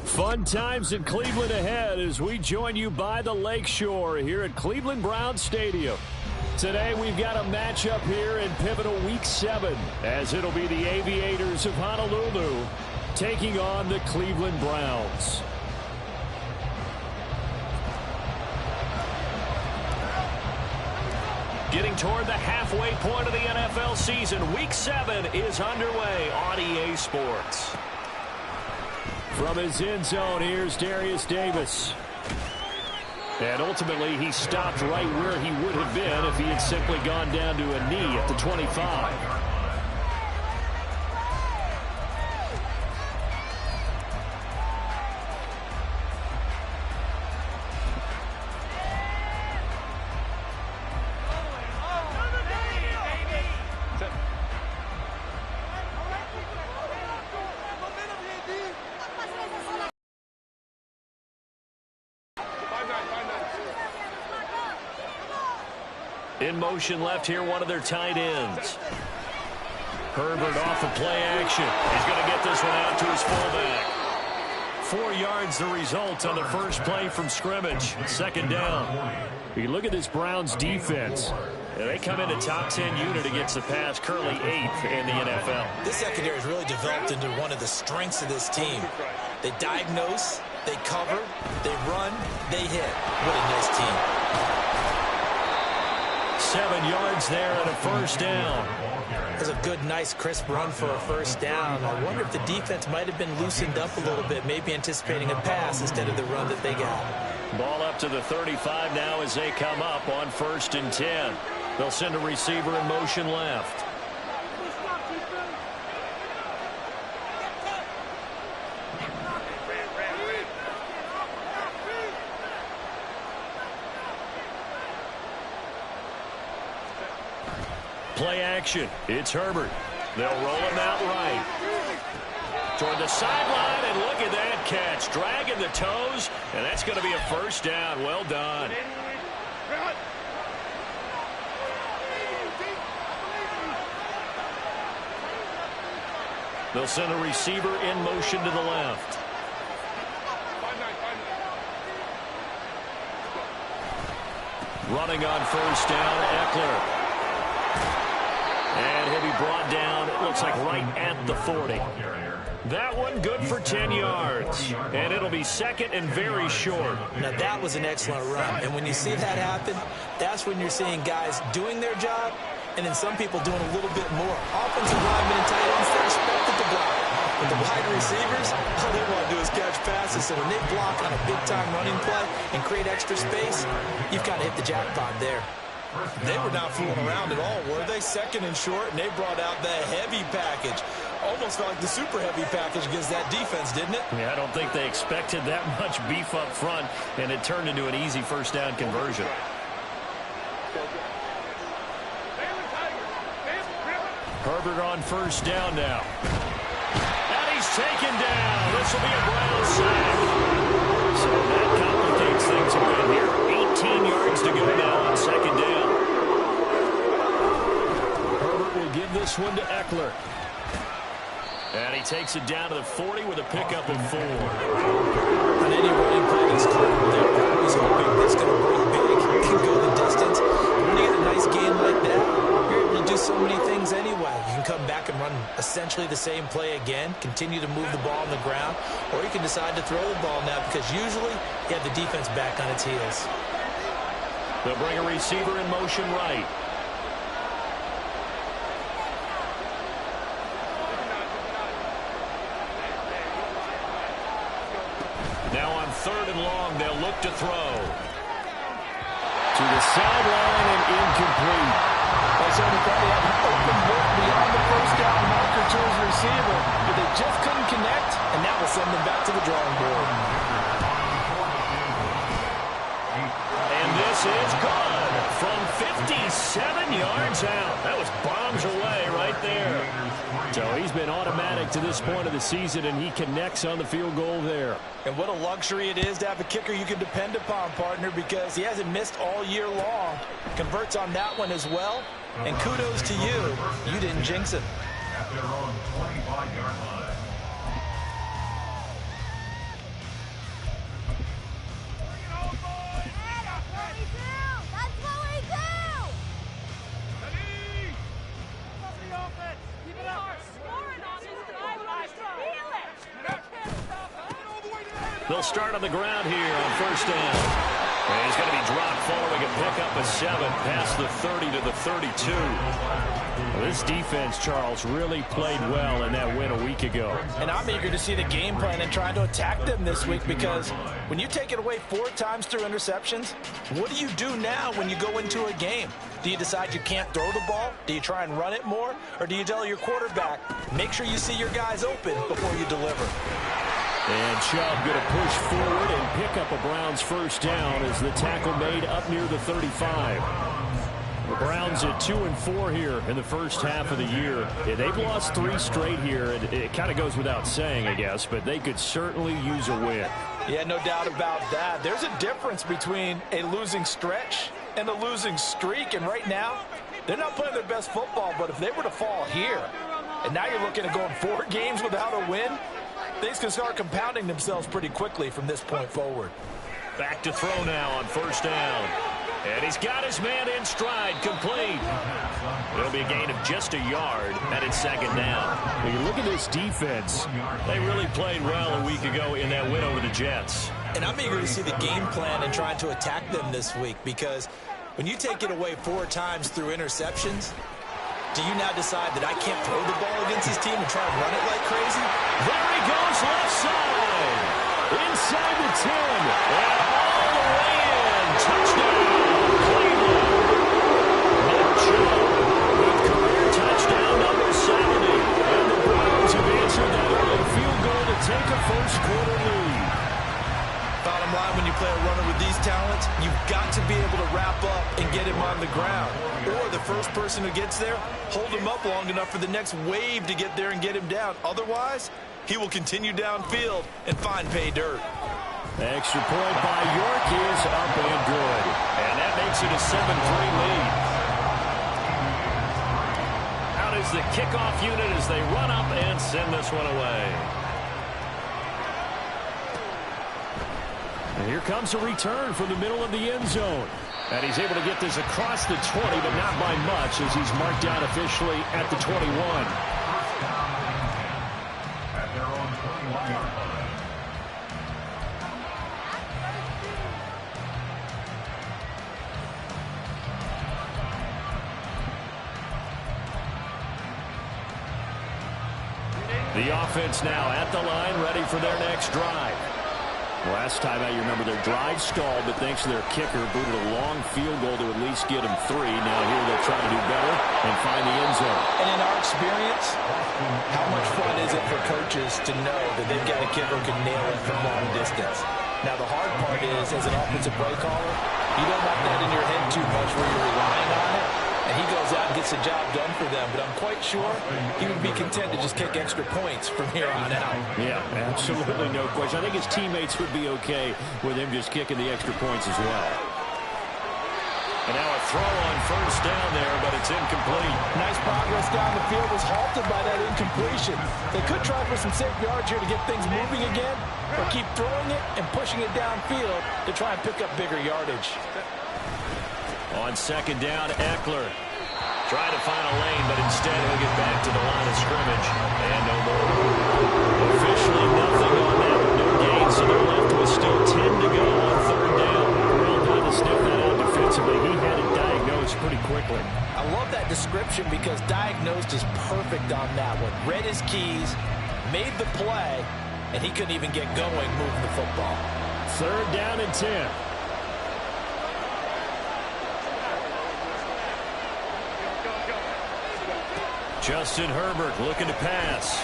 Fun times in Cleveland ahead as we join you by the Lakeshore here at Cleveland Browns Stadium. Today we've got a matchup here in pivotal Week 7 as it'll be the Aviators of Honolulu taking on the Cleveland Browns. Getting toward the halfway point of the NFL season, Week 7 is underway on EA Sports. From his end zone, here's Darius Davis. And ultimately, he stopped right where he would have been if he had simply gone down to a knee at the 25. In motion left here, one of their tight ends. Herbert off of play action. He's going to get this one out to his fullback. 4 yards the result on the first play from scrimmage. Second down. You look at this Browns defense. They come into top 10 unit against the pass, currently 8th in the NFL. This secondary has really developed into one of the strengths of this team. They diagnose, they cover, they run, they hit. What a nice team. 7 yards there and a first down. That's a good, nice, crisp run for a first down. I wonder if the defense might have been loosened up a little bit, maybe anticipating a pass instead of the run that they got. Ball up to the 35 now as they come up on 1st and 10. They'll send a receiver in motion left. Play action. It's Herbert. They'll roll him out right. Toward the sideline, and look at that catch. Dragging the toes, and that's going to be a first down. Well done. They'll send a receiver in motion to the left. Running on first down, Eckler. And he'll be brought down, it looks like right at the 40. That one good for 10 yards. And it'll be second and very short. Now that was an excellent run. And when you see that happen, that's when you're seeing guys doing their job and then some people doing a little bit more. Offensive linemen and tight ends, they're expected to block. But the wide receivers, all they want to do is catch passes. So when they block on a big-time running play and create extra space, you've got to hit the jackpot there. They were not fooling around at all, were they? Second and short, and they brought out the heavy package. Almost felt like the super heavy package against that defense, didn't it? Yeah, I don't think they expected that much beef up front, and it turned into an easy first down conversion. Herbert on first down now. And he's taken down. This will be a Brown sack. So that complicates things a bit here. 18 yards to go now on second down. Herbert will give this one to Eckler. And he takes it down to the 40 with a pickup of 4. On any running play that's clear, they're always hoping that's going to break big, can go the distance. When you get a nice game like that, you're able to do so many things anyway. You can come back and run essentially the same play again, continue to move the ball on the ground, or you can decide to throw the ball now because usually you have the defense back on its heels. They'll bring a receiver in motion right. Now on 3rd and long, they'll look to throw. To the sideline and incomplete. That's only probably had an open look beyond the first down marker to his receiver, but they just couldn't connect, and that will send them back to the drawing board. And this is good from 57 yards out. That was bombs away right there. So he's been automatic to this point of the season, and he connects on the field goal there. And what a luxury it is to have a kicker you can depend upon, partner, because he hasn't missed all year long. Converts on that one as well. And kudos to you. You didn't jinx it. They'll start on the ground here on first down. And he's going to be dropped following a pickup of 7 past the 30 to the 32. Well, this defense, Charles, really played well in that win a week ago. And I'm eager to see the game plan and trying to attack them this week, because when you take it away 4 times through interceptions, what do you do now when you go into a game? Do you decide you can't throw the ball? Do you try and run it more? Or do you tell your quarterback, make sure you see your guys open before you deliver? And Chubb going to push forward and pick up a Browns first down as the tackle made up near the 35. The Browns at 2-4 here in the first half of the year. Yeah, they've lost 3 straight here. It kind of goes without saying, I guess, but they could certainly use a win. Yeah, no doubt about that. There's a difference between a losing stretch and a losing streak, and right now, they're not playing their best football, but if they were to fall here, and now you're looking at going 4 games without a win, things can start compounding themselves pretty quickly from this point forward. Back to throw now on first down. And he's got his man in stride, complete. It'll be a gain of just a yard, and it's second down. When you look at this defense, they really played well a week ago in that win over the Jets. And I'm eager to see the game plan and trying to attack them this week, because when you take it away 4 times through interceptions, do you now decide that I can't throw the ball against this team and try and run it like crazy? There he goes, left side. Inside the 10. And all the way in. Touchdown, Cleveland. Nick Chubb with career touchdown number 70. And the Browns have answered that early field goal to take a first-quarter lead. Bottom line, when you play a runner with these talents, you've got to be able to wrap up and get him on the ground. Or the first person who gets there, hold him up long enough for the next wave to get there and get him down. Otherwise, he will continue downfield and find pay dirt. Extra point by York is up and good. And that makes it a 7-3 lead. Out is the kickoff unit as they run up and send this one away. And here comes a return from the middle of the end zone. And he's able to get this across the 20, but not by much, as he's marked down officially at the 21. The offense now at the line, ready for their next drive. Last time out, you remember their drive stalled, but thanks to their kicker, booted a long field goal to at least get them 3. Now here they'll try to do better and find the end zone. And in our experience, how much fun is it for coaches to know that they've got a kicker who can nail it from long distance? Now the hard part is, as an offensive play caller, you don't want that in your head too much where you're relying on it. And he goes out and gets the job done for them. But I'm quite sure he would be content to just kick extra points from here on out. Yeah, absolutely no question. I think his teammates would be okay with him just kicking the extra points as well. And now a throw on first down there, but it's incomplete. Nice progress down the field was halted by that incompletion. They could try for some safe yards here to get things moving again, or keep throwing it and pushing it downfield to try and pick up bigger yardage. On second down, Eckler trying to find a lane, but instead he'll get back to the line of scrimmage. And no more. Officially nothing on that. No gain, so they're left with still 10 to go on third down. Well done to sniff that out defensively. He had it diagnosed pretty quickly. I love that description because diagnosed is perfect on that one. Read his keys, made the play, and he couldn't even get going moving the football. Third down and 10. Justin Herbert looking to pass.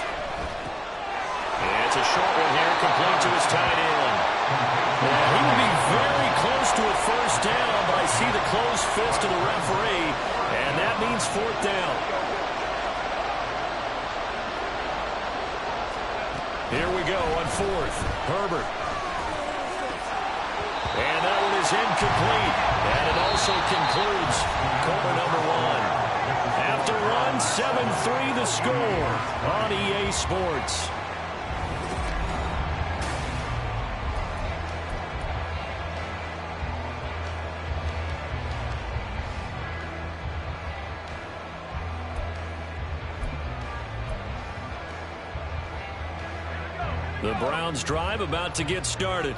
And it's a short one here, complete to his tight end. Yeah, he will be very close to a first down, but I see the closed fist of the referee, and that means fourth down. Here we go on fourth. Herbert. And that one is incomplete. And it also concludes quarter number 1. After run, 7-3 the score on EA Sports. The Browns drive about to get started.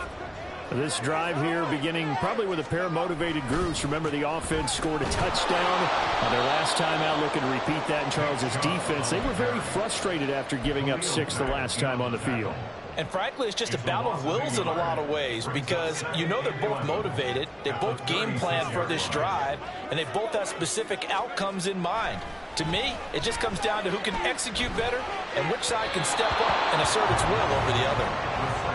This drive here beginning probably with a pair of motivated groups. Remember, the offense scored a touchdown on their last time out, looking to repeat that in Charles's defense. They were very frustrated after giving up 6 the last time on the field. And frankly, it's just a battle of wills in a lot of ways because you know they're both motivated. They both game plan for this drive, and they both have specific outcomes in mind. To me, it just comes down to who can execute better and which side can step up and assert its will over the other.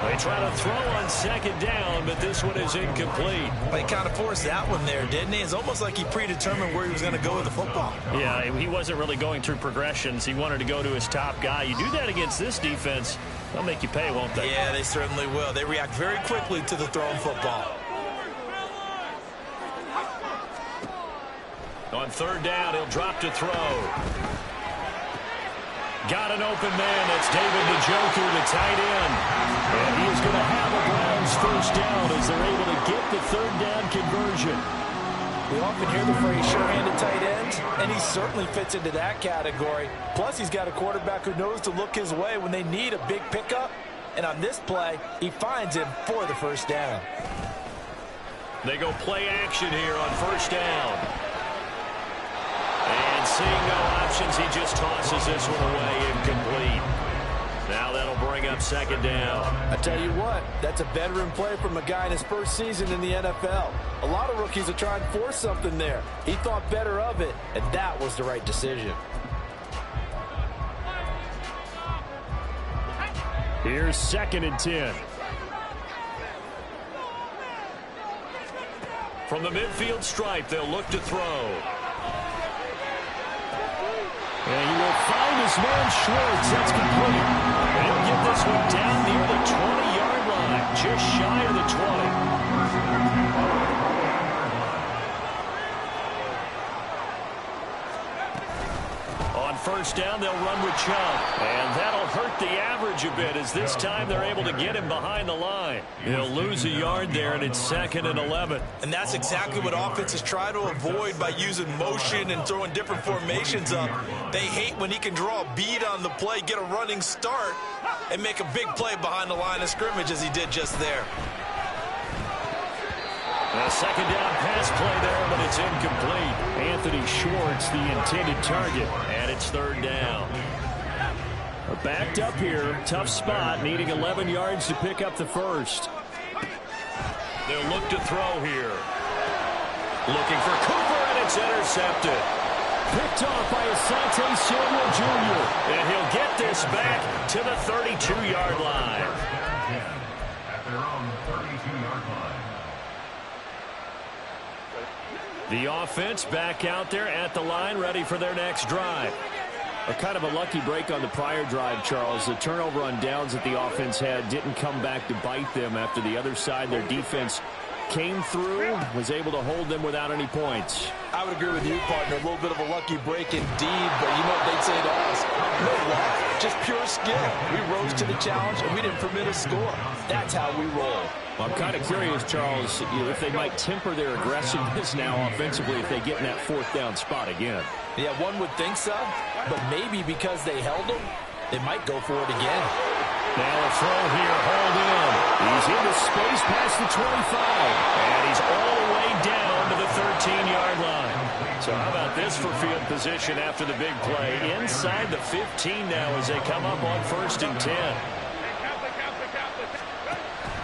They try to throw on second down, but this one is incomplete. He kind of forced that one there, didn't he? It's almost like he predetermined where he was going to go with the football. Yeah, he wasn't really going through progressions. He wanted to go to his top guy. You do that against this defense, they'll make you pay, won't they? Yeah, they certainly will. They react very quickly to the thrown football. On third down, he'll drop to throw. Got an open man. That's David Njoku, the tight end. And he is going to have a Browns first down as they're able to get the third down conversion. We often hear the phrase sure-handed tight ends, and he certainly fits into that category. Plus, he's got a quarterback who knows to look his way when they need a big pickup. And on this play, he finds him for the first down. They go play action here on first down. And seeing no options, he just tosses this one away incomplete. Now that'll bring up second down. I tell you what, that's a veteran play from a guy in his first season in the NFL. A lot of rookies are trying to force something there. He thought better of it, and that was the right decision. Here's 2nd and 10. From the midfield stripe, they'll look to throw. And he will find his man Schwartz. That's complete. And he'll get this one down near the 20-yard line, just shy of the 20. On first down, they'll run with Chubb. And that'll hurt the average a bit as this time they're able to get him behind the line. He'll lose a yard there, and it's 2nd and 11. And that's exactly what offenses try to avoid by using motion and throwing different formations up. They hate when he can draw a bead on the play, get a running start, and make a big play behind the line of scrimmage as he did just there. A second down pass play there, but it's incomplete. Anthony Schwartz, the intended target, and it's 3rd down. Backed up here, tough spot, needing 11 yards to pick up the first. They'll look to throw here. Looking for Cooper, and it's intercepted. Picked off by Asante Samuel Jr. And he'll get this back to the 32-yard line. At their own 32-yard line. The offense back out there at the line, ready for their next drive. A kind of a lucky break on the prior drive, Charles. The turnover on downs that the offense had didn't come back to bite them after the other side. Their defense came through, was able to hold them without any points. I would agree with you, partner. A little bit of a lucky break indeed, but you know what they'd say to us? No luck, just pure skill. We rose to the challenge, and we didn't permit a score. That's how we roll. Well, I'm kind of curious, Charles, if they might temper their aggressiveness now offensively if they get in that 4th down spot again. Yeah, one would think so, but maybe because they held them, they might go for it again. Now a throw here, hold in. He's into space past the 25. And he's all the way down to the 13-yard line. So how about this for field position after the big play? Inside the 15 now as they come up on 1st and 10.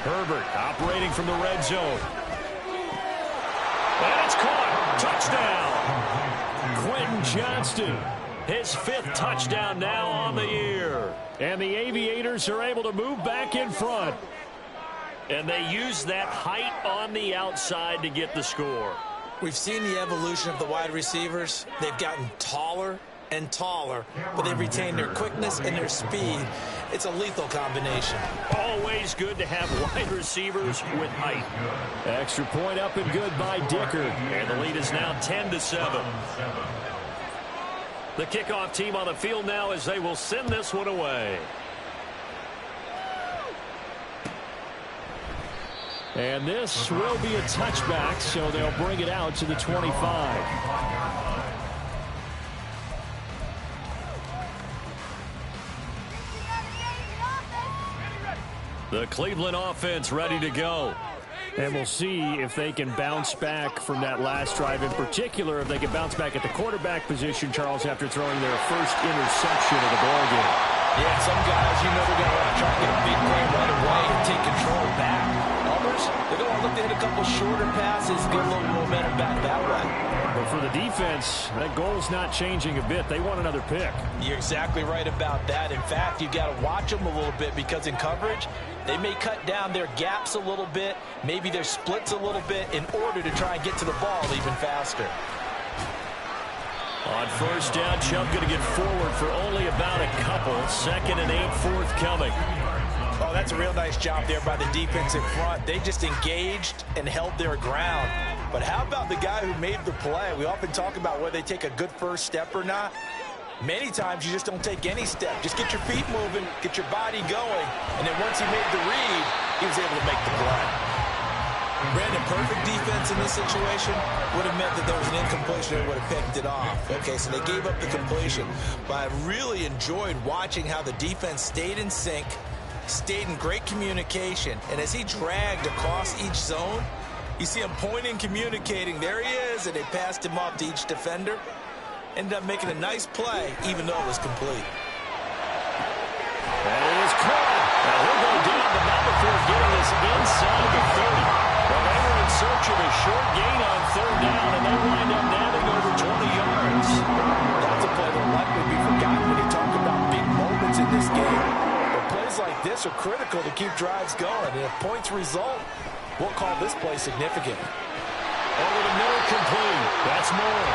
Herbert operating from the red zone. And it's caught. Touchdown. Quentin Johnston. His 5th touchdown now on the year. And the Aviators are able to move back in front. And they use that height on the outside to get the score. We've seen the evolution of the wide receivers. They've gotten taller and taller, but they've retained their quickness and their speed. It's a lethal combination. Always good to have wide receivers with height. Extra point up and good by Dicker. And the lead is now 10-7. The kickoff team on the field now as they will send this one away. And this will be a touchback, so they'll bring it out to the 25. The Cleveland offense ready to go. And we'll see if they can bounce back from that last drive. In particular, if they can bounce back at the quarterback position, Charles, after throwing their first interception of the ballgame. Yeah, some guys, you know, they're going to want to try and get a big play right away and take control back. Others, they're going to look to hit a couple shorter passes, get a little momentum back that way. But for the defense, that goal's not changing a bit. They want another pick. You're exactly right about that. In fact, you've got to watch them a little bit because in coverage, they may cut down their gaps a little bit, maybe their splits a little bit in order to try and get to the ball even faster. On first down, Chubb going to get forward for only about a couple. 2nd and 8 forthcoming. Oh, that's a real nice job there by the defense in front. They just engaged and held their ground. But how about the guy who made the play? We often talk about whether they take a good first step or not. Many times you just don't take any step. Just get your feet moving, get your body going, and then once he made the read, he was able to make the play. Brandon, perfect defense in this situation would have meant that there was an incompletion and would have picked it off. Okay, so they gave up the completion. But I really enjoyed watching how the defense stayed in sync, stayed in great communication, and as he dragged across each zone, you see him pointing, communicating. There he is, and they passed him off to each defender. Ended up making a nice play, even though it was complete. And it is caught. Now he'll go down, but not before getting this inside the 30. Well, they were in search of a short gain on 3rd down, and they wind up nabbing over 20 yards. That's a play that will likely be forgotten when you talk about big moments in this game. But plays like this are critical to keep drives going. And if points result, we'll call this play significant. Over the middle, complete. That's more.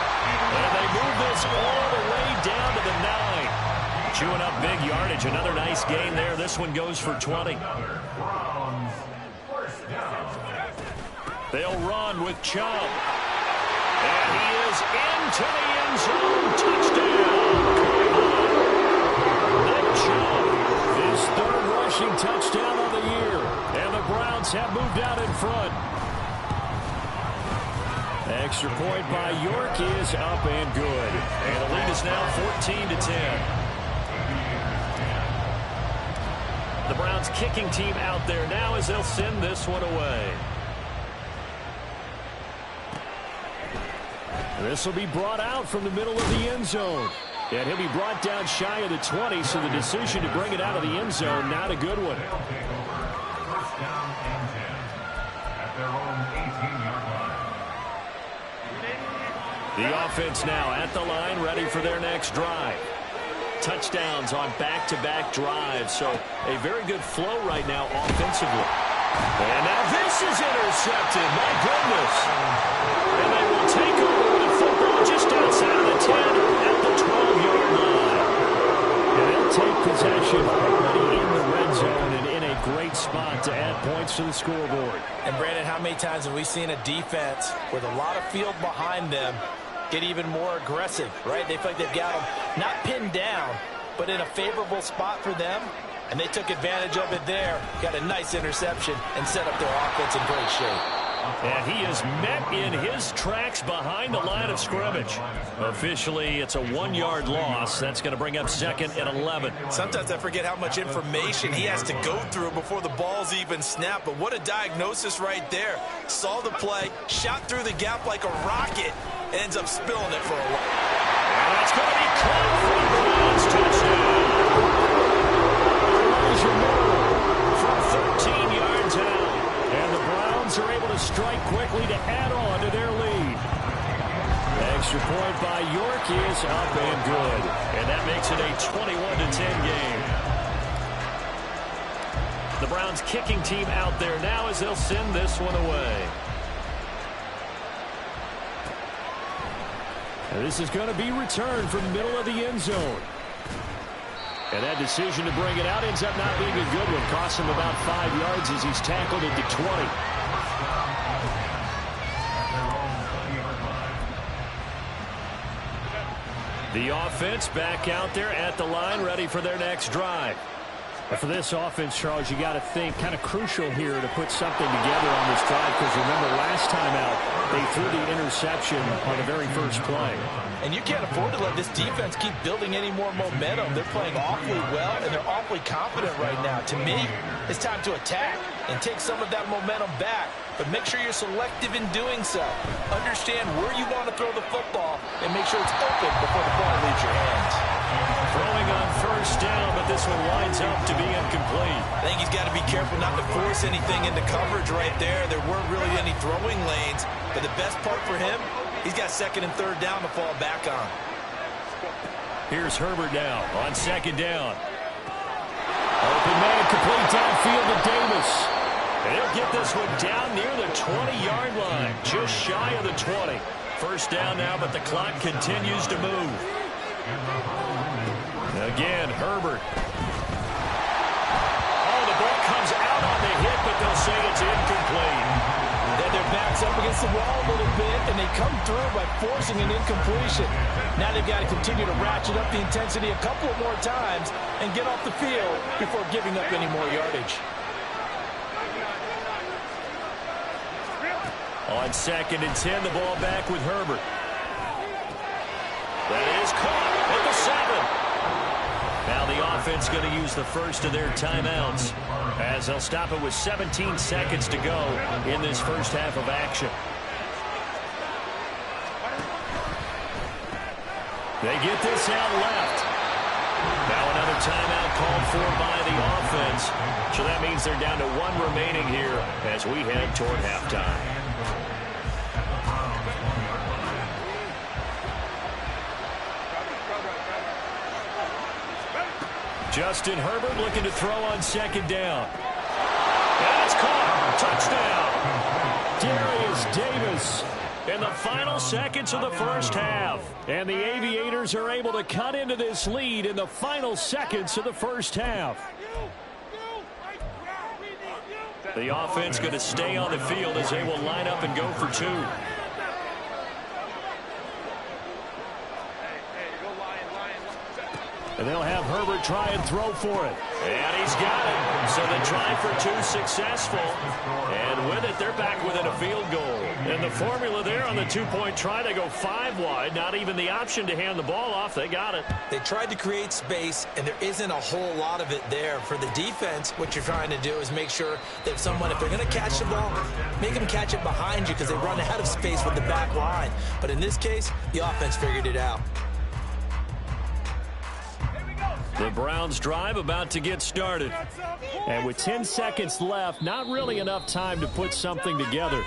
And they move this all the way down to the 9. Chewing up big yardage. Another nice gain there. This one goes for 20. They'll run with Chubb. And he is into the end zone. Touchdown. Nick Chubb, his 3rd rushing touchdown of the year. And the Browns have moved out in front. Extra point by York is up and good. And the lead is now 14-10. The Browns kicking team out there now as they'll send this one away. This will be brought out from the middle of the end zone. And he'll be brought down shy of the 20, so the decision to bring it out of the end zone, not a good one. First down and 10 at their own 18-yard line. The offense now at the line, ready for their next drive. Touchdowns on back-to-back drives, so a very good flow right now offensively. And now this is intercepted. My goodness. And they will take over the football just outside of the 10 at the 12-yard line. And they'll take possession already in the red zone and in a great spot to add points to the scoreboard. And Brandon, how many times have we seen a defense with a lot of field behind them get even more aggressive, right? They feel like they've got them not pinned down, but in a favorable spot for them. And they took advantage of it there, got a nice interception, and set up their offense in great shape. And he is met in his tracks behind the line of scrimmage. Officially, it's a 1-yard loss. That's going to bring up 2nd and 11. Sometimes I forget how much information he has to go through before the ball's even snapped. But what a diagnosis right there. Saw the play, shot through the gap like a rocket, and ends up spilling it for a while. And that's going to be caught for the Browns touchdown. From 13 yards out. And the Browns are able to strike quickly to add on to their lead. Extra point by York is up and good. And that makes it a 21-10 game. The Browns kicking team out there now as they'll send this one away. And this is going to be returned from the middle of the end zone. And that decision to bring it out ends up not being a good one. Costs him about 5 yards as he's tackled at the 20. The offense back out there at the line, ready for their next drive. For this offense, Charles, you got to think kind of crucial here to put something together on this drive, because remember last time out they threw the interception on the very first play. And you can't afford to let this defense keep building any more momentum. They're playing awfully well, and they're awfully confident right now. To me, it's time to attack and take some of that momentum back, but make sure you're selective in doing so. Understand where you want to throw the football and make sure it's open before the ball leaves your hands. Throwing on first down, but this one winds up to be incomplete. I think he's got to be careful not to force anything into coverage right there. There weren't really any throwing lanes, but the best part for him, he's got second and third down to fall back on. Here's Herbert now on second down. Open man, complete downfield to Davis. And he'll get this one down near the 20-yard line, just shy of the 20. First down now, but the clock continues to move. Again, Herbert. Oh, the ball comes out on the hit, but they'll say it's incomplete. Then their back's up against the wall a little bit, and they come through by forcing an incompletion. Now they've got to continue to ratchet up the intensity a couple of more times and get off the field before giving up any more yardage. On second and 10, the ball back with Herbert. That is caught at the 7. Now the offense going to use the first of their timeouts, as they'll stop it with 17 seconds to go in this first half of action. They get this out left. Now another timeout called for by the offense. So that means they're down to one remaining here as we head toward halftime. Justin Herbert looking to throw on second down. And it's caught. Touchdown. Darius Davis in the final seconds of the first half. And the Aviators are able to cut into this lead in the final seconds of the first half. The offense going to stay on the field as they will line up and go for two. And they'll have Herbert try and throw for it. And he's got it. So the try for two successful. And with it, they're back within a field goal. And the formula there on the two-point try to go 5 wide. Not even the option to hand the ball off. They got it. They tried to create space, and there isn't a whole lot of it there. For the defense, what you're trying to do is make sure that someone, if they're going to catch the ball, make them catch it behind you because they run out of space with the back line. But in this case, the offense figured it out. The Browns drive about to get started. And with 10 seconds left, not really enough time to put something together.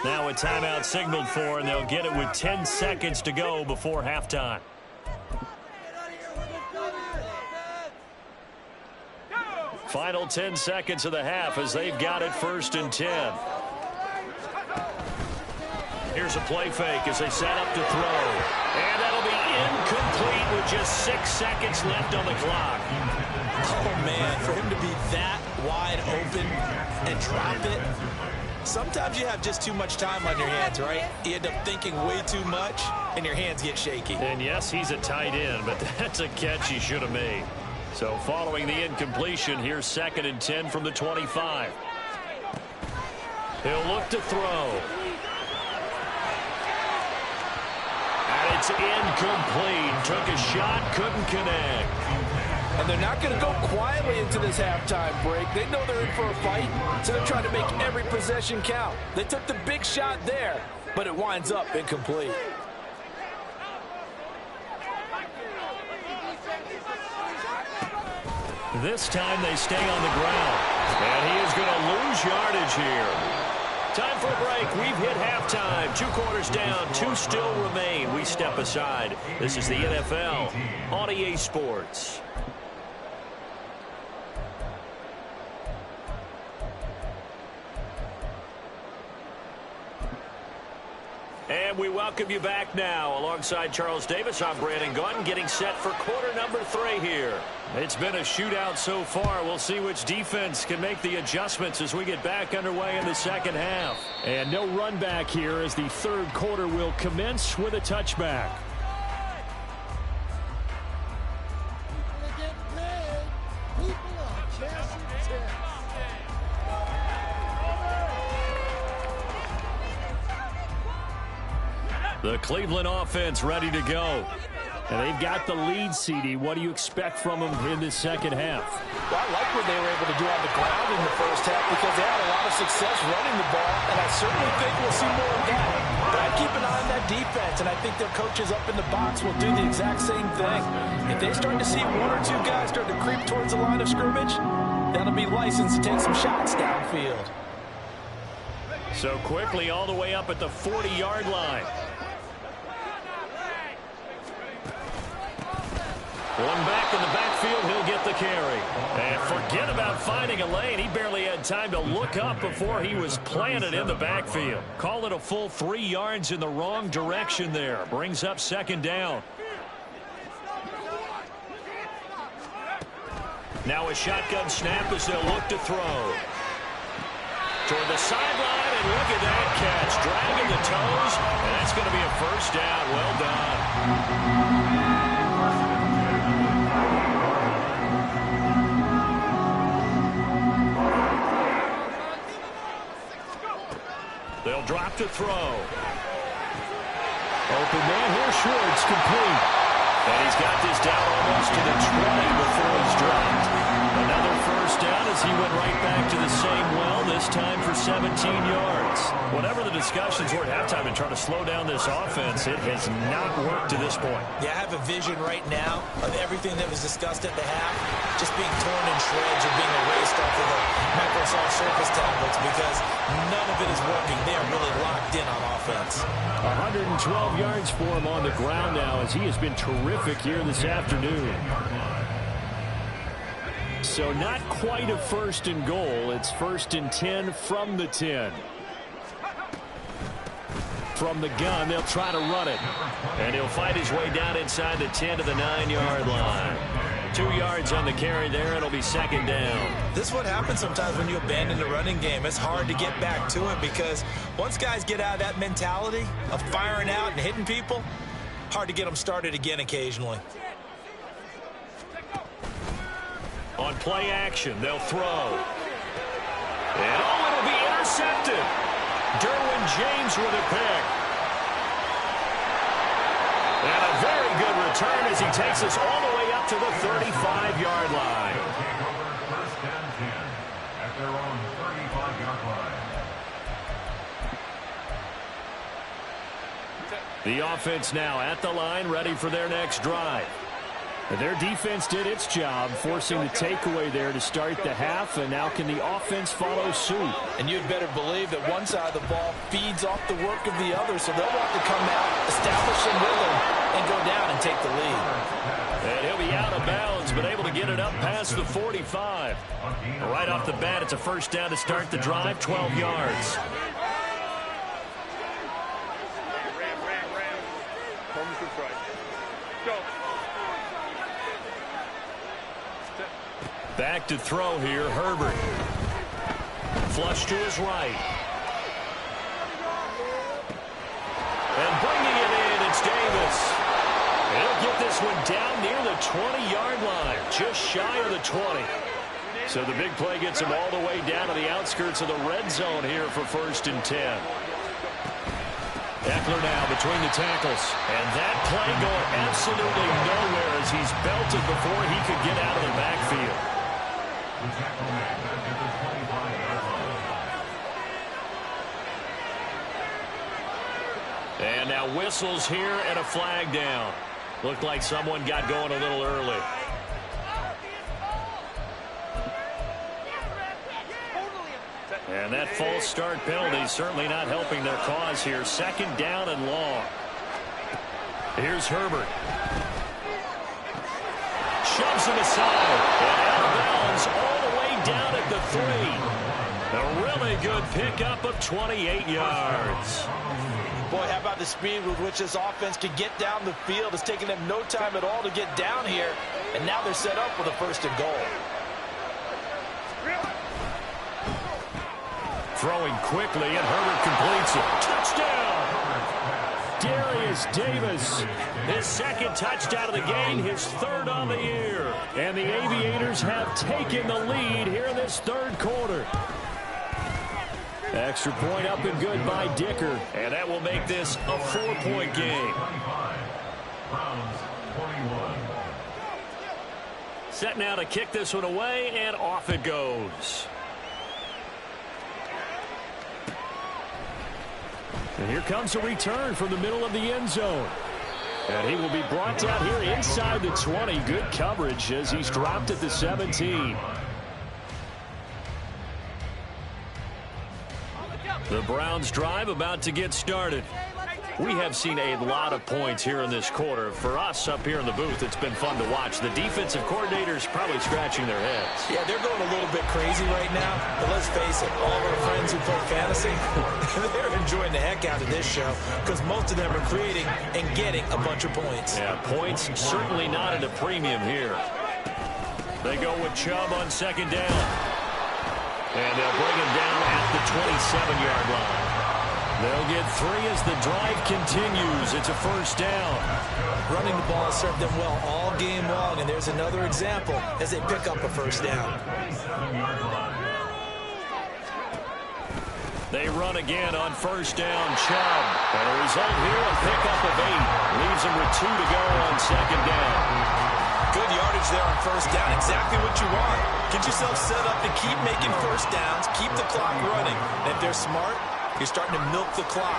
Now a timeout signaled for, and they'll get it with 10 seconds to go before halftime. Final 10 seconds of the half as they've got it first and 10. Here's a play fake as they set up to throw. And that'll be incomplete with just 6 seconds left on the clock. Oh, man, for him to be that wide open and drop it. Sometimes you have just too much time on your hands, right? You end up thinking way too much, and your hands get shaky. And yes, he's a tight end, but that's a catch he should have made. So following the incompletion, here's second and 10 from the 25. He'll look to throw. And it's incomplete. Took a shot, couldn't connect. And they're not going to go quietly into this halftime break. They know they're in for a fight, so they're trying to make every possession count. They took the big shot there, but it winds up incomplete. This time they stay on the ground. And he is going to lose yardage here. Time for a break. We've hit halftime. 2 quarters down. 2 still remain. We step aside. This is the NFL on EA Sports. And we welcome you back now. Alongside Charles Davis, I'm Brandon Gaudin, getting set for quarter number 3 here. It's been a shootout so far. We'll see which defense can make the adjustments as we get back underway in the second half. And no run back here as the third quarter will commence with a touchback. The Cleveland offense ready to go. And they've got the lead, CD. What do you expect from them in this second half? Well, I like what they were able to do on the ground in the first half because they had a lot of success running the ball, and I certainly think we'll see more of that. But I'd keep an eye on that defense, and I think their coaches up in the box will do the exact same thing. If they start to see one or two guys start to creep towards the line of scrimmage, that'll be licensed to take some shots downfield. So quickly all the way up at the 40-yard line. One back in the backfield, he'll get the carry. And forget about finding a lane. He barely had time to look up before he was planted in the backfield. Call it a full 3 yards in the wrong direction there. Brings up second down. Now a shotgun snap as they'll look to throw. Toward the sideline, and look at that catch. Dragging the toes, and that's going to be a first down. Well done. They'll drop to throw. Open man here, Schwartz, complete. And he's got this down almost to the 20 before he's dropped. Another first down as he went right back to the same well, this time for 17 yards. Whatever the discussions were at halftime in trying to slow down this offense, it has not worked to this point. Yeah, I have a vision right now of everything that was discussed at the half just being torn in shreds or being erased off of the Microsoft Surface tablets because none of it is working. They are really locked in on offense. 112 yards for him on the ground now as he has been terrific here this afternoon. So not quite a first and goal. It's first and 10 from the 10. From the gun, they'll try to run it. And he'll fight his way down inside the 10 to the 9-yard line. 2 yards on the carry there. It'll be second down. This is what happens sometimes when you abandon the running game. It's hard to get back to it because once guys get out of that mentality of firing out and hitting people, hard to get them started again occasionally. On play action, they'll throw. And it'll be intercepted. Derwin James with a pick. And a very good return as he takes us all the way up to the 35-yard line. First and 10 at their own 35-yard line. The offense now at the line, ready for their next drive. And their defense did its job, forcing the takeaway there to start the half, and now can the offense follow suit? And you'd better believe that one side of the ball feeds off the work of the other, so they'll want to come out, establish some rhythm, and go down and take the lead. And he'll be out of bounds, but able to get it up past the 45. Right off the bat, it's a first down to start the drive, 12 yards. Back to throw here, Herbert. Flush to his right. And bringing it in, it's Davis. He'll get this one down near the 20-yard line, just shy of the 20. So the big play gets him all the way down to the outskirts of the red zone here for first and 10. Eckler now between the tackles. And that play going absolutely nowhere as he's belted before he could get out of the backfield. The tackle back at the 25-yard line. And now whistles here and a flag down. Looked like someone got going a little early. And that false start penalty certainly not helping their cause here. Second down and long. Here's Herbert. Shoves him aside. And out of bounds all the way down at the 3. A really good pickup of 28 yards. Boy, how about the speed with which this offense can get down the field? It's taking them no time at all to get down here. And now they're set up with a first and goal. Throwing quickly, and Herbert completes it. Touchdown! Darius Davis. His second touchdown of the game, his third on the year. And the Aviators have taken the lead here in this third quarter. Extra point up and good by Dicker. And that will make this a 4-point game. Browns 21. Set now to kick this one away, and off it goes. And here comes a return from the middle of the end zone. And he will be brought down here inside the 20. Good coverage as he's dropped at the 17. The Browns drive about to get started. We have seen a lot of points here in this quarter. For us up here in the booth, it's been fun to watch. The defensive coordinators probably scratching their heads. Yeah, they're going a little bit crazy right now. But let's face it, all of our friends who play fantasy, they're enjoying the heck out of this show because most of them are creating and getting a bunch of points. Yeah, points certainly not at a premium here. They go with Chubb on second down. And they'll bring him down at the 27-yard line. They'll get 3 as the drive continues. It's a first down. Running the ball has served them well all game long, and there's another example as they pick up a first down. They run again on first down, Chubb. And a result here, a pickup of 8. Leaves them with 2 to go on second down. Good yardage there on first down. Exactly what you want. Get yourself set up to keep making first downs, keep the clock running. And if they're smart, you're starting to milk the clock.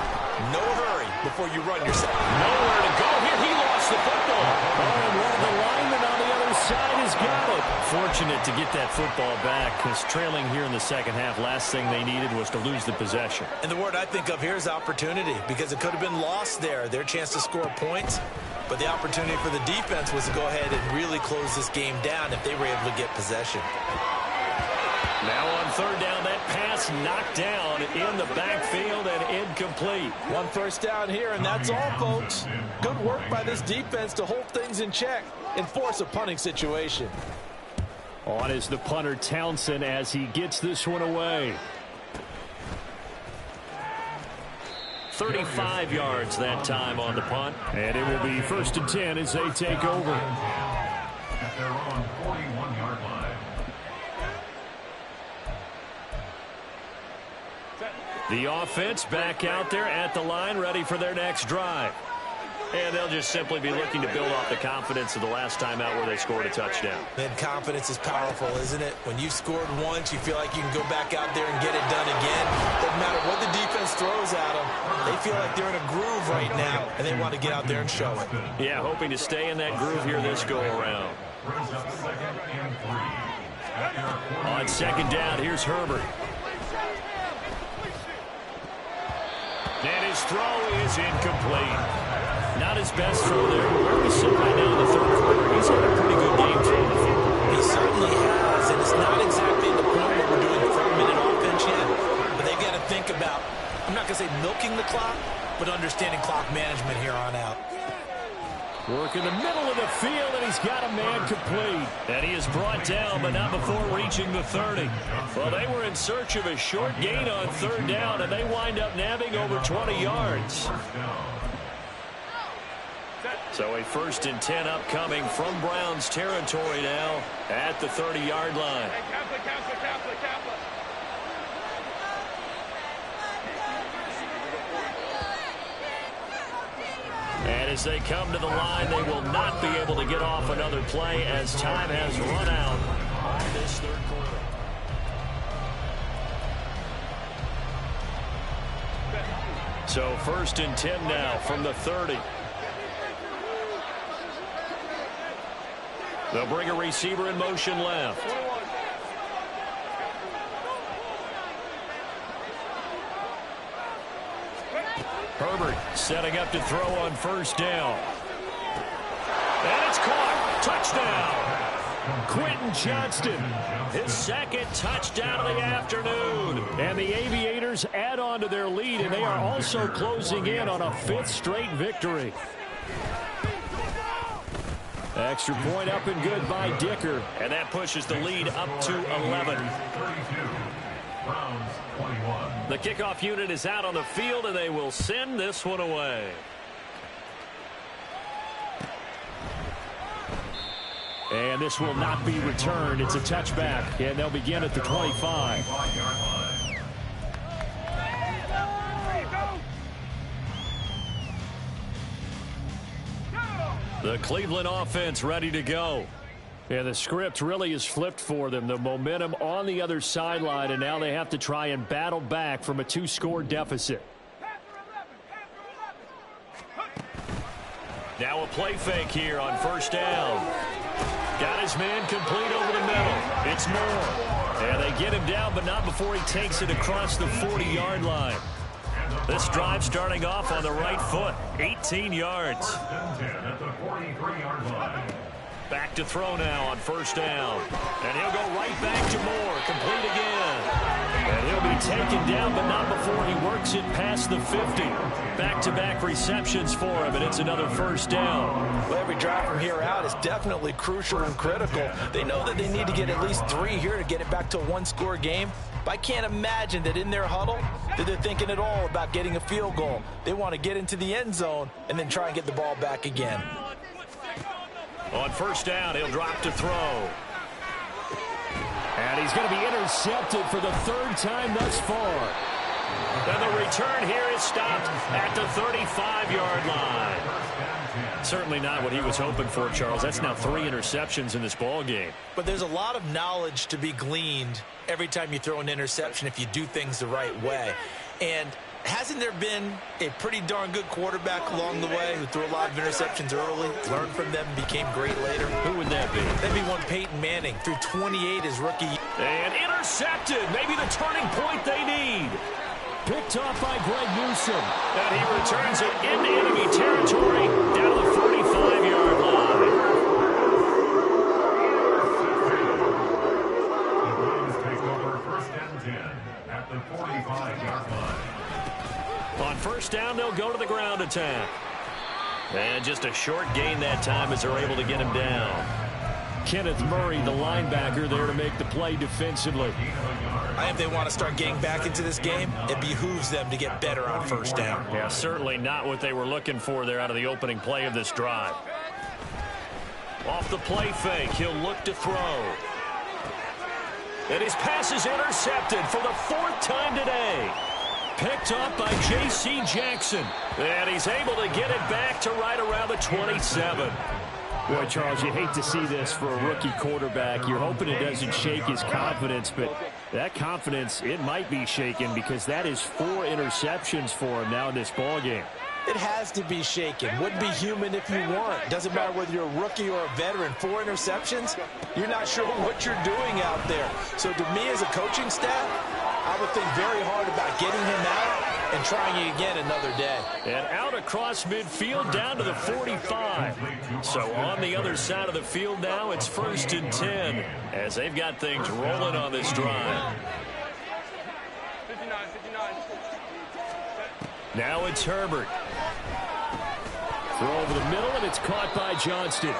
No hurry before you run yourself. Nowhere to go here. He lost the football. Oh, and one of the linemen on the other side has got it. Fortunate to get that football back because trailing here in the second half, last thing they needed was to lose the possession. And the word I think of here is opportunity because it could have been lost there. Their chance to score points. But the opportunity for the defense was to go ahead and really close this game down if they were able to get possession. Now on third down, that pass knocked down in the backfield and incomplete. One first down here, and that's all, folks. Good work by this defense to hold things in check and force a punting situation. On is the punter, Townsend, as he gets this one away. 35 yards that time on the punt. And it will be 1st and 10 as they take over. At their own 41-yard line. The offense back out there at the line, ready for their next drive. And they'll just simply be looking to build off the confidence of the last time out where they scored a touchdown. Man, confidence is powerful, isn't it? When you've scored once, you feel like you can go back out there and get it done again. Doesn't matter what the defense throws at them. They feel like they're in a groove right now, and they want to get out there and show it. Yeah, hoping to stay in that groove here this go-around. On second down, here's Herbert. And his throw is incomplete. Not his best throw there. Where we sit right now in the third quarter, he's had a pretty good game throwing the football. He certainly has, and it's not exactly the point where we're doing 4-minute offense yet, but they've got to think about, I'm not going to say milking the clock, but understanding clock management here on out. Work in the middle of the field, and he's got a man complete. And he is brought down, but not before reaching the 30. Well, they were in search of a short gain on third down, and they wind up nabbing over 20 yards. So a 1st and 10 upcoming from Browns territory now at the 30-yard line. And as they come to the line, they will not be able to get off another play as time has run out on this third quarter. So 1st and 10 now from the 30. They'll bring a receiver in motion left. Herbert setting up to throw on first down. And it's caught. Touchdown. Quentin Johnston, His second touchdown of the afternoon. and the Aviators add on to their lead, and they are also closing in on a 5th straight victory. Extra point up and good by Dicker. And that pushes the lead up to 11. Browns 21. The kickoff unit is out on the field, and they will send this one away. And this will not be returned. It's a touchback, and they'll begin at the 25. The Cleveland offense ready to go. Yeah, the script really is flipped for them. The momentum on the other sideline, and now they have to try and battle back from a 2-score deficit. Now a play fake here on first down. Got his man complete over the middle. It's Moore. And they get him down, but not before he takes it across the 40-yard line. This drive starting off on the right foot. 18 yards. Back to throw now on first down. And he'll go right back to Moore. Complete again. And he'll be taken down, but not before he works it past the 50. Back-to-back receptions for him, and it's another first down. Well, every drive from here out is definitely crucial and critical. They know that they need to get at least 3 here to get it back to a one-score game. But I can't imagine that in their huddle that they're thinking at all about getting a field goal. They want to get into the end zone and then try and get the ball back again. On first down, he'll drop to throw. And he's going to be intercepted for the 3rd time thus far. And the return here is stopped at the 35-yard line. Certainly not what he was hoping for, Charles. That's now 3 interceptions in this ball game. But there's a lot of knowledge to be gleaned every time you throw an interception if you do things the right way. And hasn't there been a pretty darn good quarterback along the way who threw a lot of interceptions early, learned from them, and became great later? Who would that be? That'd be one Peyton Manning, threw 28 his rookie. And intercepted. Maybe the turning point they need. Picked off by Greg Newsome. And he returns it into enemy territory down to the 45-yard line. The Browns take over 1st and 10 at the 45-yard line. On first down, they'll go to the ground attack. And just a short gain that time as they're able to get him down. Kenneth Murray, the linebacker, there to make the play defensively. I think if they want to start getting back into this game, it behooves them to get better on first down. Yeah, certainly not what they were looking for there out of the opening play of this drive. Off the play fake, he'll look to throw. And his pass is intercepted for the 4th time today. Picked up by J.C. Jackson. And he's able to get it back to right around the 27. Boy, Charles, you hate to see this for a rookie quarterback. You're hoping it doesn't shake his confidence, but that confidence, it might be shaken because that is 4 interceptions for him now in this ballgame. It has to be shaken. Wouldn't be human if you weren't. Doesn't matter whether you're a rookie or a veteran. 4 interceptions, you're not sure what you're doing out there. So to me as a coaching staff, I would think very hard about getting him out and trying again another day. And out across midfield down to the 45. So on the other side of the field now, it's 1st and 10 as they've got things rolling on this drive. Now it's Herbert. Throw over the middle, and it's caught by Johnston.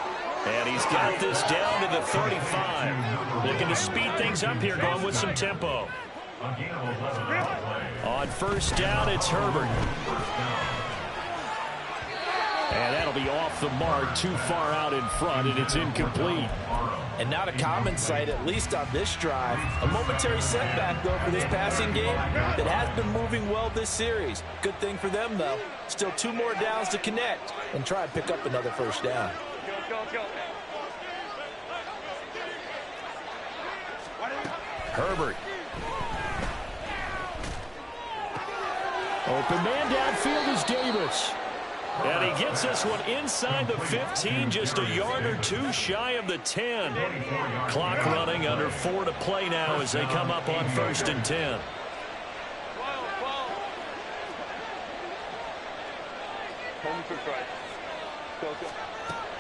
And he's got this down to the 35. Looking to speed things up here, going with some tempo. On first down, it's Herbert. And that'll be off the mark, too far out in front, and it's incomplete. And not a common sight, at least on this drive. A momentary setback, though, for this passing game that has been moving well this series. Good thing for them, though. Still 2 more downs to connect and try and pick up another first down. Herbert. Open man downfield is Davis. And he gets this one inside the 15, just a yard or 2 shy of the 10. Clock running, under 4 to play now as they come up on 1st and 10.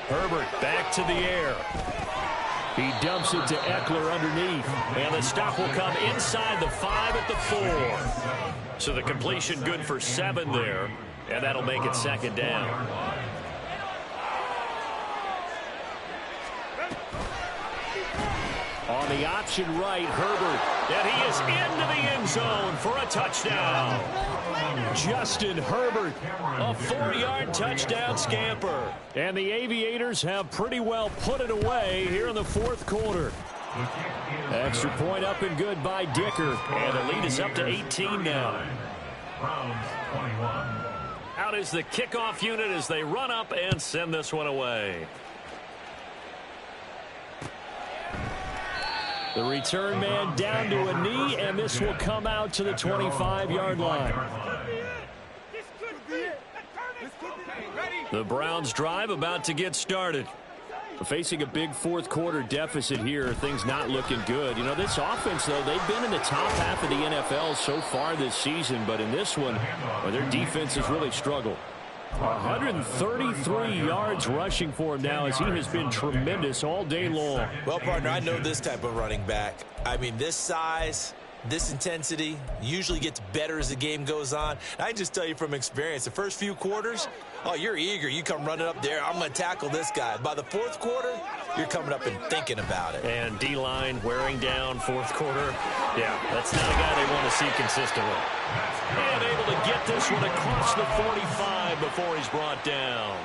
Herbert back to the air. He dumps it to Eckler underneath. And the stop will come inside the 5 at the 4. So the completion good for 7 there. And that'll make it 2nd down. On the option right, Herbert. And he is into the end zone for a touchdown. Justin Herbert. A 4-yard touchdown scamper. And the Aviators have pretty well put it away here in the 4th quarter. Extra point up and good by Dicker. And the lead is up to 18 now. Out is the kickoff unit as they run up and send this one away. The return man down to a knee, and this will come out to the 25-yard line. The Browns drive about to get started. Facing a big fourth-quarter deficit here, things not looking good. You know, this offense, though, they've been in the top half of the NFL so far this season, but in this one, their defense has really struggled. 133 yards rushing for him now as he has been tremendous all day long. Well, partner, I know this type of running back. I mean, this size, this intensity usually gets better as the game goes on. I can just tell you from experience, the first few quarters, oh, you're eager. You come running up there, I'm going to tackle this guy. By the fourth quarter, you're coming up and thinking about it. And D-line wearing down fourth quarter. Yeah, that's not a guy they want to see consistently. And able to get this one across the 45 before he's brought down.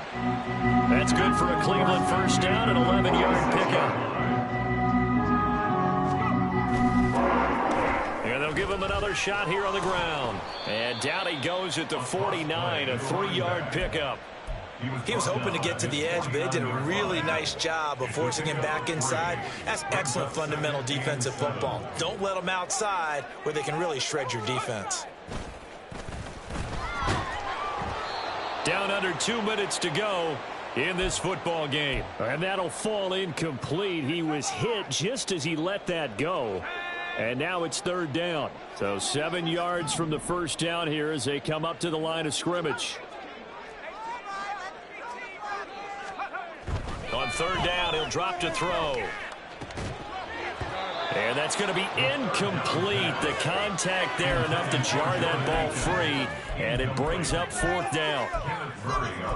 That's good for a Cleveland first down, an 11-yard pickup. And they'll give him another shot here on the ground. And down he goes at the 49, a 3-yard pickup. He was hoping to get to the edge, but they did a really nice job of forcing him back inside. That's excellent fundamental defensive football. Don't let them outside where they can really shred your defense. Down under 2 minutes to go in this football game. And that'll fall incomplete. He was hit just as he let that go. And now it's third down. So 7 yards from the first down here as they come up to the line of scrimmage. On third down, he'll drop to throw. And that's going to be incomplete. The contact there enough to jar that ball free, and it brings up fourth down.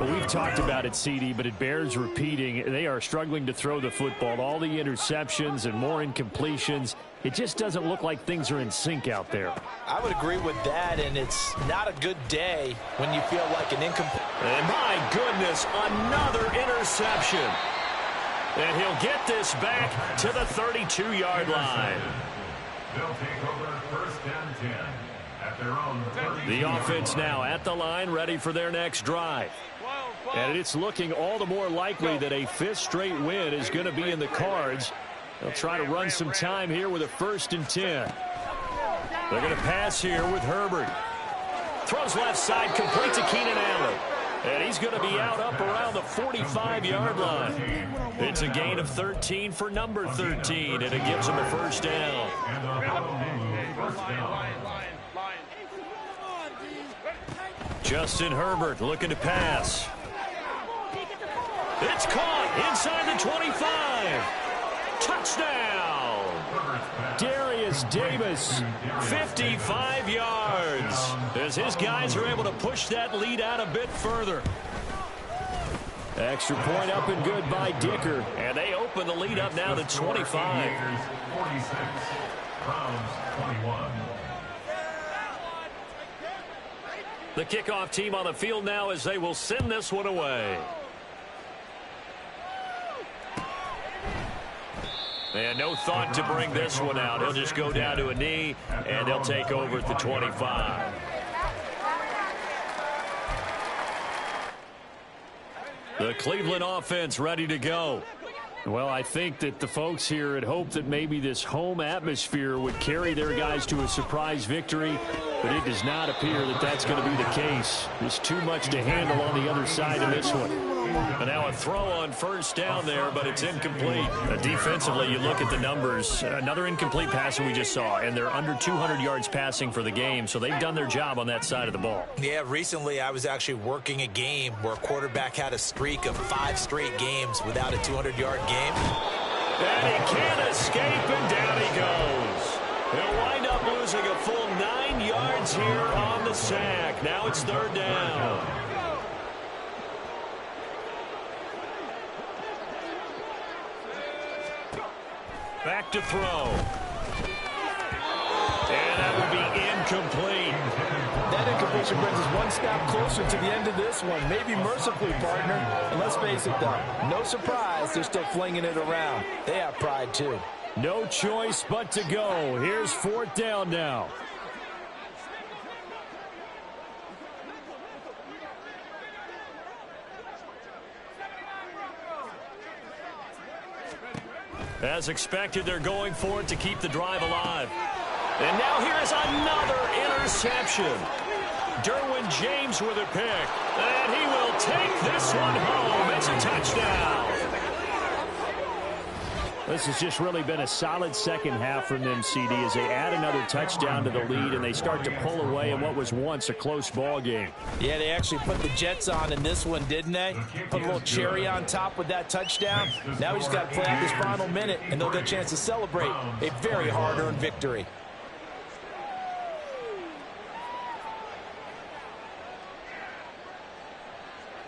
Well, we've talked about it, CD, but it bears repeating. They are struggling to throw the football. All the interceptions and more incompletions. It just doesn't look like things are in sync out there. I would agree with that, and it's not a good day when you feel like an incomplete. And my goodness, another interception. And he'll get this back to the 32-yard line. They'll take over first and 10 at their own 30. The offense now at the line, ready for their next drive. And it's looking all the more likely that a fifth straight win is going to be in the cards. They'll try to run some time here with a 1st and 10. They're going to pass here with Herbert. Throws left side, complete to Keenan Allen. And he's going to be out up around the 45-yard line. It's a gain of 13 for number 13, and it gives him a first down. Justin Herbert looking to pass. It's caught inside the 25. Touchdown! Darius Davis, 55 yards, as his guys are able to push that lead out a bit further. extra point up and good by Dicker. And they open the lead up now to 25. 46, Browns 21. The kickoff team on the field now as they will send this one away. And no thought to bring this one out. He'll just go down to a knee, and they'll take over at the 25. The Cleveland offense ready to go. Well, I think that the folks here had hoped that maybe this home atmosphere would carry their guys to a surprise victory, but it does not appear that that's going to be the case. There's too much to handle on the other side of this one. And now a throw on first down there, but it's incomplete. Defensively, you look at the numbers. Another incomplete pass we just saw, and they're under 200 yards passing for the game, so they've done their job on that side of the ball. Yeah, recently I was actually working a game where a quarterback had a streak of 5 straight games without a 200-yard game. And he can't escape, and down he goes. He'll wind up losing a full 9 yards here on the sack. Now it's third down. Back to throw. And that would be incomplete. That incompletion brings us one step closer to the end of this one. Maybe mercifully, partner. And let's face it, though, no surprise, they're still flinging it around. They have pride, too. No choice but to go. Here's fourth down now. As expected, they're going for it to keep the drive alive. And now here is another interception. Derwin James with a pick. And he will take this one home. It's a touchdown. This has just really been a solid second half from them, CD, as they add another touchdown to the lead and they start to pull away in what was once a close ball game. Yeah, they actually put the Jets on in this one, didn't they? Put a little cherry on top with that touchdown. Now we just got to play out this final minute, and they'll get a chance to celebrate a very hard-earned victory.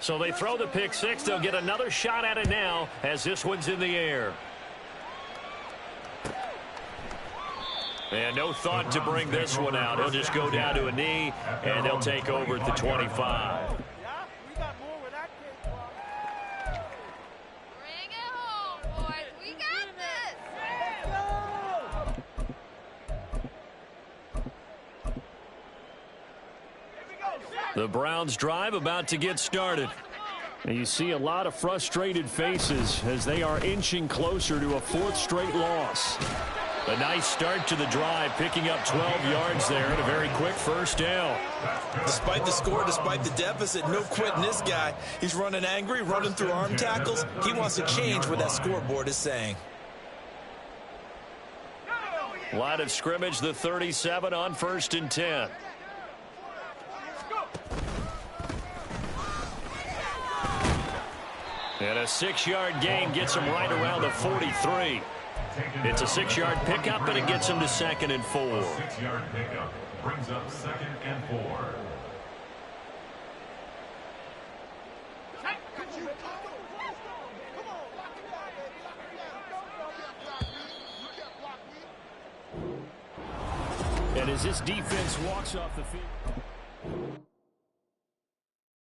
So they throw the pick six. They'll get another shot at it now as this one's in the air. And no thought to bring this one out. He'll just go down to a knee, and they'll take over at the 25. Bring it home, boys. We got this. The Browns drive about to get started. And you see a lot of frustrated faces as they are inching closer to a fourth straight loss. A nice start to the drive, picking up 12 yards there and a very quick first down. Despite the score, despite the deficit, no quitting this guy. He's running angry, running through arm tackles. He wants to change what that scoreboard is saying. Line of scrimmage, the 37 on 1st and 10. And a 6-yard gain gets him right around the 43. It's a 6-yard pickup, and it gets him to 2nd and 4. 6-yard pickup brings up 2nd and 4. And as this defense walks off the field.